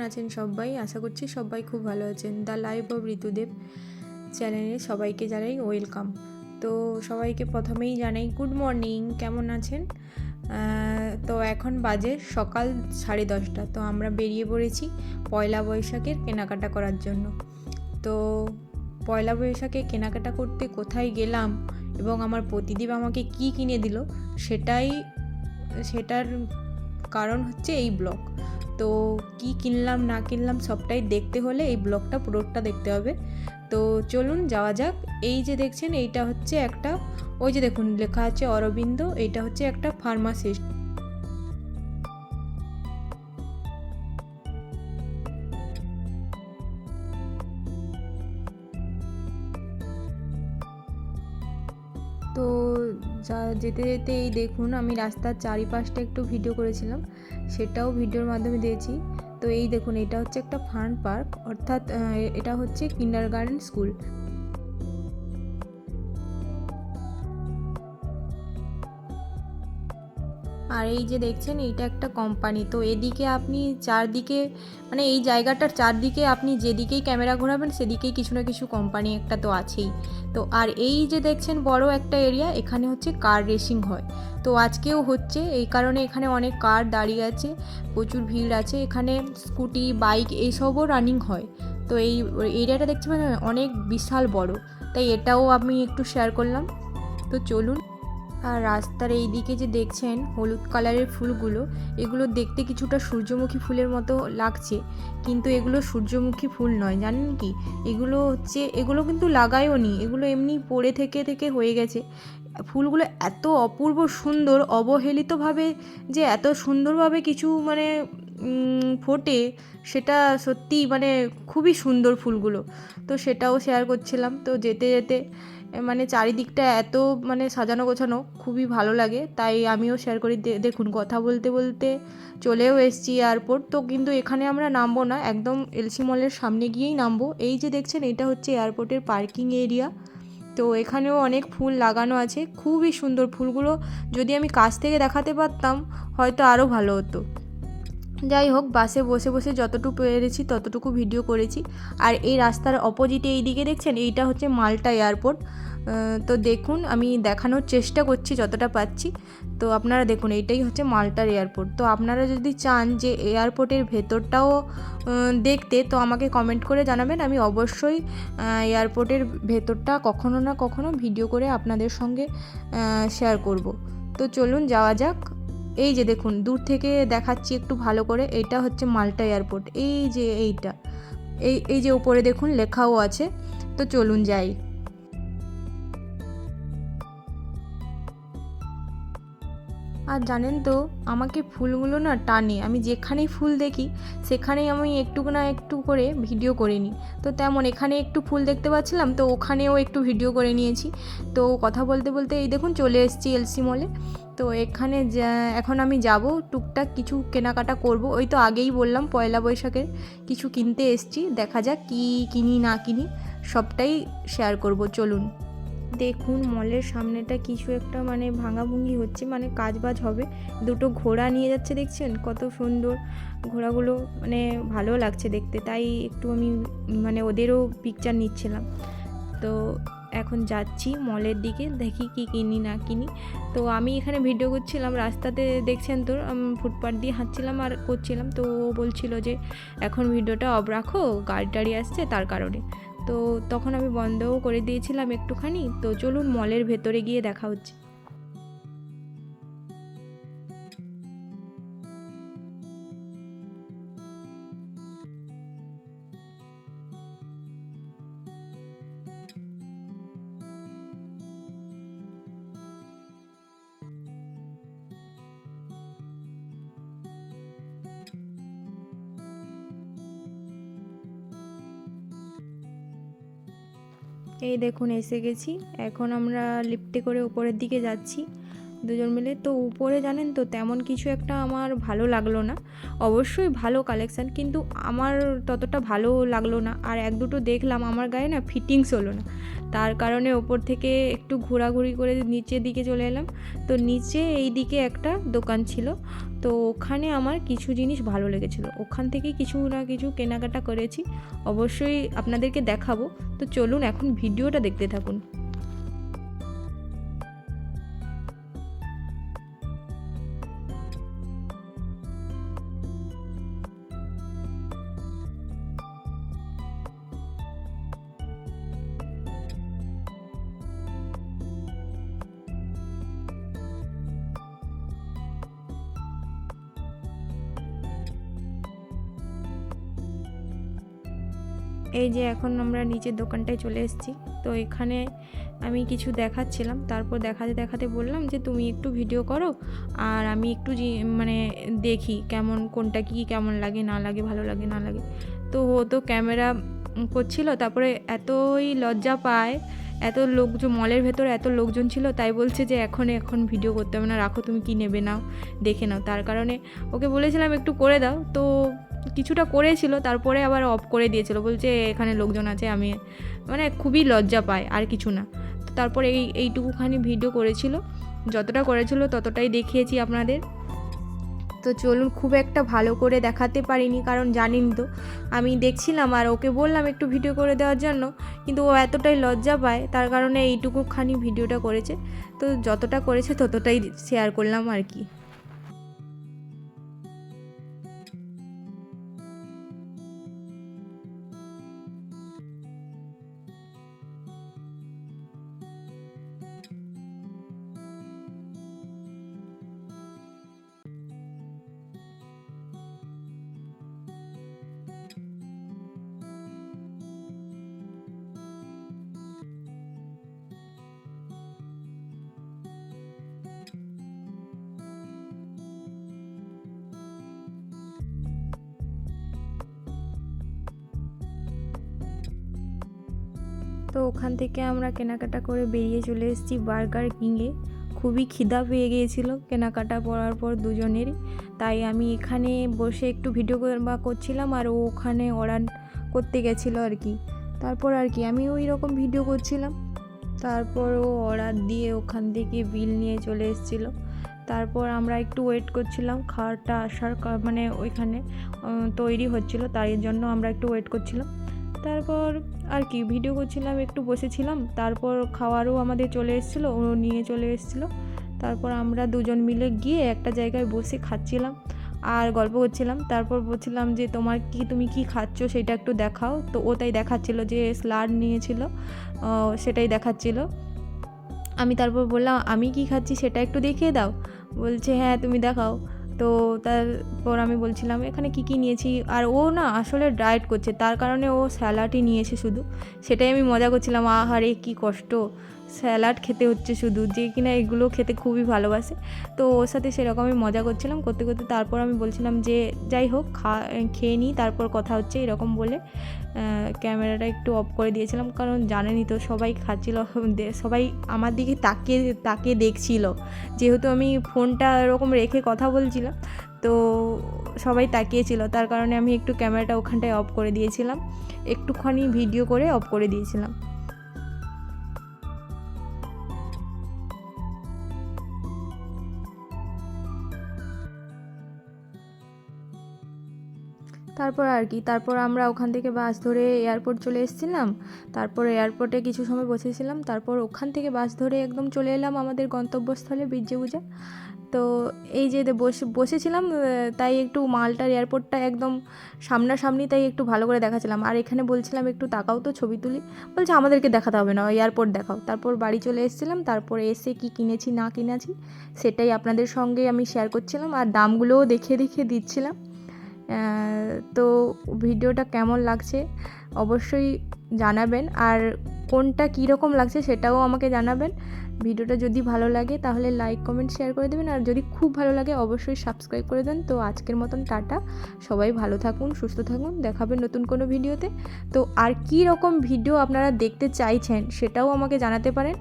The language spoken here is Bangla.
আছেন সবাই? আশা করছি সবাই খুব ভালো আছেন। দ্য লাইফ অফ ঋতুদেব চ্যানেলে সবাইকে জানাই ওয়েলকাম। তো সবাইকে প্রথমেই জানাই গুড মর্নিং, কেমন আছেন? তো এখন বাজে সকাল 10:30। তো আমরা বেরিয়ে পড়েছি পয়লা বৈশাখের কেনাকাটা করার জন্য। তো পয়লা বৈশাখে কেনাকাটা করতে কোথায় গেলাম এবং আমার পতিদেব আমাকে কি কিনে দিল সেটার কারণ হচ্ছে এই ব্লগ। তো কি কিনলাম না কিনলাম সবটাই দেখতে হলে এই ব্লগটা পুরোটা দেখতে হবে। তো চলুন যাওয়া যাক। এই যে দেখছেন এইটা হচ্ছে একটা, ওই যে দেখুন লেখা আছে অরবিন্দ, এইটা হচ্ছে একটা ফার্মাসিস্ট। তো যেতে যেতে এই দেখুন আমি রাস্তার চারিপাশটা একটু ভিডিও করেছিলাম, সেটাও ভিডিওর মাধ্যমে দিয়েছি। তো এই দেখুন এটা হচ্ছে একটা ফান পার্ক, অর্থাৎ এটা হচ্ছে কিন্ডারগার্টেন স্কুল। আর এই যে দেখছেন এইটা একটা কোম্পানি। তো এদিকে আপনি চারদিকে মানে এই জায়গাটার চারদিকে আপনি যেদিকেই ক্যামেরা ঘোরাবেন সেদিকেই কিছু না কিছু কোম্পানি একটা তো আছেই। তো আর এই যে দেখছেন বড় একটা এরিয়া, এখানে হচ্ছে কার রেসিং হয়। তো আজকেও হচ্ছে, এই কারণে এখানে অনেক কার দাঁড়িয়ে আছে, প্রচুর ভিড় আছে। এখানে স্কুটি বাইক এইসবও রানিং হয়। তো এই এরিয়াটা দেখতে পাচ্ছেন অনেক বিশাল বড়, তাই এটাও আমি একটু শেয়ার করলাম। তো চলুন। আর রাস্তার এই দিকে যে দেখছেন হলুদ কালারের ফুলগুলো, এগুলো দেখতে কিছুটা সূর্যমুখী ফুলের মতো লাগছে, কিন্তু এগুলো সূর্যমুখী ফুল নয়, জানেন কি? এগুলো কিন্তু লাগায়ও নি, এগুলো এমনি পড়ে থেকে থেকে হয়ে গেছে। ফুলগুলো এত অপূর্ব সুন্দর, অবহেলিতভাবে যে এত সুন্দরভাবে কিছু মানে ফোটে, সেটা সত্যিই মানে খুবই সুন্দর ফুলগুলো। তো সেটাও শেয়ার করছিলাম। তো যেতে যেতে মানে চারিদিকটা এত মানে সাজানো গোছানো, খুবই ভালো লাগে, তাই আমিও শেয়ার করি। দেখুন কথা বলতে বলতে চলেও এসেছি এয়ারপোর্ট। তো কিন্তু এখানে আমরা নামবো না, একদম এলসি মলের সামনে গিয়েই নামবো। এই যে দেখছেন এটা হচ্ছে এয়ারপোর্টের পার্কিং এরিয়া। তো এখানেও অনেক ফুল লাগানো আছে, খুবই সুন্দর ফুলগুলো। যদি আমি কাছ থেকে দেখাতে পারতাম হয়তো আরও ভালো হতো। যাই হোক, বাসে বসে বসে যতটুকু পেরেছি ততটুকু ভিডিও করেছি। আর এই রাস্তার অপোজিটে এই দিকে দেখছেন এইটা হচ্ছে মাল্টা এয়ারপোর্ট। তো দেখুন আমি দেখানোর চেষ্টা করছি যতটা পাচ্ছি। তো আপনারা দেখুন এইটাই হচ্ছে মাল্টার এয়ারপোর্ট। তো আপনারা যদি চান যে এয়ারপোর্টের ভেতরটাও দেখতে, তো আমাকে কমেন্ট করে জানাবেন, আমি অবশ্যই এয়ারপোর্টের ভেতরটা কখনো না কখনো ভিডিও করে আপনাদের সঙ্গে শেয়ার করব। তো চলুন যাওয়া যাক। এই যে দেখুন দূর থেকে দেখাচ্ছি একটু ভালো করে, এইটা হচ্ছে মাল্টা এয়ারপোর্ট। এই যে এইটা, এই যে উপরে দেখুন লেখাও আছে। তো চলুন যাই। আর জানেন তো আমাকে ফুলগুলো না টানে, আমি যেখানেই ফুল দেখি সেখানেই আমি একটু না একটু করে ভিডিও করে নিই। তো তেমন এখানে একটু ফুল দেখতে পাচ্ছিলাম, তো ওখানেও একটু ভিডিও করে নিয়েছি। তো কথা বলতে বলতে এই দেখুন চলে এসেছি এলসি মলে। তো এখানে এখন আমি যাব, টুকটাক কিছু কেনাকাটা করব। ওই তো আগেই বললাম পয়লা বৈশাখের কিছু কিনতে এসেছি, দেখা যাক কি কিনি না কিনি, সবটাই শেয়ার করব। চলুন। দেখুন মলের সামনেটা কিছু একটা মানে ভাঙাভুঙি হচ্ছে, মানে কাজবাজ হবে। দুটো ঘোড়া নিয়ে যাচ্ছে, দেখছেন কত সুন্দর ঘোড়াগুলো, মানে ভালো লাগছে দেখতে, তাই একটু আমি মানে ওদেরও পিকচার নিচ্ছিলাম। তো এখন যাচ্ছি মলের দিকে, দেখি কি কিনি না কিনি। তো আমি এখানে ভিডিও করছিলাম রাস্তাতে, দেখছেন তো ফুটপাথ দিয়ে হাঁটছিলাম আর করছিলাম। তো ও বলছিল যে এখন ভিডিওটা অফ রাখো, গাড়ি টাড়ি আসছে তার কারণে। তো তখন আমি বন্ধও করে দিয়েছিলাম একটুখানি। তো চলুন মলের ভেতরে গিয়ে দেখা হচ্ছে। এই দেখুন এসে গেছি, এখন আমরা লিফটে করে উপরের দিকে যাচ্ছি। দুজন মিলে। তো উপরে জানেন তো তেমন কিছু একটা আমার ভালো লাগলো না, অবশ্যই ভালো কালেকশান, কিন্তু আমার ততটা ভালো লাগলো না। আর এক দুটো দেখলাম আমার গায়ে না ফিটিংস হলো না, তার কারণে ওপর থেকে একটু ঘোরাঘুরি করে নিচের দিকে চলে এলাম। তো নিচে এই দিকে একটা দোকান ছিল, তো ওখানে আমার কিছু জিনিস ভালো লেগেছিলো, ওখান থেকেই কিছু না কিছু কেনাকাটা করেছি, অবশ্যই আপনাদেরকে দেখাবো। তো চলুন এখন ভিডিওটা দেখতে থাকুন। এই যে এখন আমরা নিচের দোকানটায় চলে এসেছি। তো এখানে আমি কিছু দেখাচ্ছিলাম, তারপর দেখাতে দেখাতে বললাম যে তুমি একটু ভিডিও করো আর আমি একটু মানে দেখি কেমন কোনটা কি কেমন লাগে না লাগে, ভালো লাগে না লাগে। তো ও তো ক্যামেরা করছিল, তারপরে এতই লজ্জা পায়, এত লোকজন মলের ভেতরে এত লোকজন ছিল, তাই বলছে যে এখন ভিডিও করতে হবে না, রাখো তুমি কি নেবে নাও দেখে নাও। তার কারণে ওকে বলেছিলাম একটু করে দাও, তো কিছুটা করেছিল, তারপরে আবার অফ করে দিয়েছিল, বলছে এখানে লোকজন আছে, আমি মানে খুবই লজ্জা পায় আর কিছু না। তো তারপরে এইটুকুখানি ভিডিও করেছিল, যতটা করেছিল ততটাই দেখিয়েছি আপনাদের। তো চলুন, খুব একটা ভালো করে দেখাতে পারিনি, কারণ জানেন তো আমি দেখছিলাম আর ওকে বললাম একটু ভিডিও করে দেওয়ার জন্য, কিন্তু ও এতটাই লজ্জা পায়, তার কারণে এইটুকুখানি ভিডিওটা করেছে। তো যতটা করেছে ততটাই শেয়ার করলাম আর কি। তো ওখান থেকে আমরা কেনাকাটা করে বেরিয়ে চলে এসেছি বার্গার কিংয়ে। খুবই খিদা পেয়ে গিয়েছিল কেনাকাটা করার পর দুজনেরই, তাই আমি এখানে বসে একটু ভিডিও করছিলাম আর ও ওখানে অর্ডার করতে গেছিলো আর কি। তারপর আর কি আমি ওই রকম ভিডিও করছিলাম, তারপর ও অর্ডার দিয়ে ওখান থেকে বিল নিয়ে চলে এসেছিলো। তারপর আমরা একটু ওয়েট করছিলাম খাবারটা আসার, মানে ওইখানে তৈরি হচ্ছিল, তাই জন্য আমরা একটু ওয়েট করছিলাম। তারপর আর কি ভিডিও করছিলাম, একটু বসেছিলাম, তারপর খাওয়ারও আমাদের চলে এসেছিলো, ও নিয়ে চলে এসেছিলো। তারপর আমরা দুজন মিলে গিয়ে একটা জায়গায় বসে খাচ্ছিলাম আর গল্প করছিলাম। তারপর বলছিলাম যে তুমি কি খাচ্ছ সেটা একটু দেখাও। তো ও তাই দেখাচ্ছিলো যে স্যালাড নিয়েছিল, সেটাই দেখাচ্ছিলো। আমি তারপর বললাম আমি কি খাচ্ছি সেটা একটু দেখিয়ে দাও, বলছে হ্যাঁ তুমি দেখাও। তো তারপর আমি বলছিলাম এখানে কি নিয়েছি, আর ও না আসলে ডায়েট করছে, তার কারণে ও স্যালাডই নিয়েছে শুধু, সেটাই আমি মজা করছিলাম, আহারে কি কষ্ট, স্যালাড খেতে হচ্ছে শুধু, যে কিনা এগুলো খেতে খুবই ভালোবাসে। তো ওর সাথে সেরকমই মজা করছিলাম, করতে করতে তারপর আমি বলছিলাম যে যাই হোক খেয়ে নিই, তারপর কথা হচ্ছে, এরকম বলে ক্যামেরাটা একটু অফ করে দিয়েছিলাম, কারণ জানেনই তো সবাই খাচ্ছিল, সবাই আমার দিকে তাকিয়ে দেখছিল, যেহেতু আমি ফোনটা এরকম রেখে কথা বলছিলাম, তো সবাই তাকিয়েছিল, তার কারণে আমি একটু ক্যামেরাটা ওখানটায় অফ করে দিয়েছিলাম, একটুখানি ভিডিও করে অফ করে দিয়েছিলাম। তারপর আমরা ওখান থেকে বাস ধরে এয়ারপোর্ট চলে এসেছিলাম। তারপর এয়ারপোর্টে কিছু সময় বসেছিলাম, তারপর ওখান থেকে বাস ধরে একদম চলে এলাম আমাদের গন্তব্যস্থলে বীরজেগুজা। তো এই যে বসেছিলাম, তাই একটু মালটার এয়ারপোর্টটা একদম সামনাসামনি, তাই একটু ভালো করে দেখাচ্ছিলাম। আর এখানে বলছিলাম একটু তাকাও তো ছবি তুলি, বলছে আমাদেরকে দেখাতে হবে না, এয়ারপোর্ট দেখাও। তারপর বাড়ি চলে এসেছিলাম, তারপরে এসে কি কিনেছি না কিনেছি সেটাই আপনাদের সঙ্গে আমি শেয়ার করছিলাম, আর দামগুলোও দেখিয়ে দিচ্ছিলাম। তো ভিডিওটা কেমন লাগছে অবশ্যই জানাবেন, আর কোনটা কীরকম লাগছে সেটাও আমাকে জানাবেন। ভিডিওটা যদি ভালো লাগে তাহলে লাইক কমেন্ট শেয়ার করে দেবেন, আর যদি খুব ভালো লাগে অবশ্যই সাবস্ক্রাইব করে দেন। তো আজকের মতন টাটা, সবাই ভালো থাকুন, সুস্থ থাকুন, দেখাবেন নতুন কোনো ভিডিওতে। তো আর কী রকম ভিডিও আপনারা দেখতে চাইছেন সেটাও আমাকে জানাতে পারেন।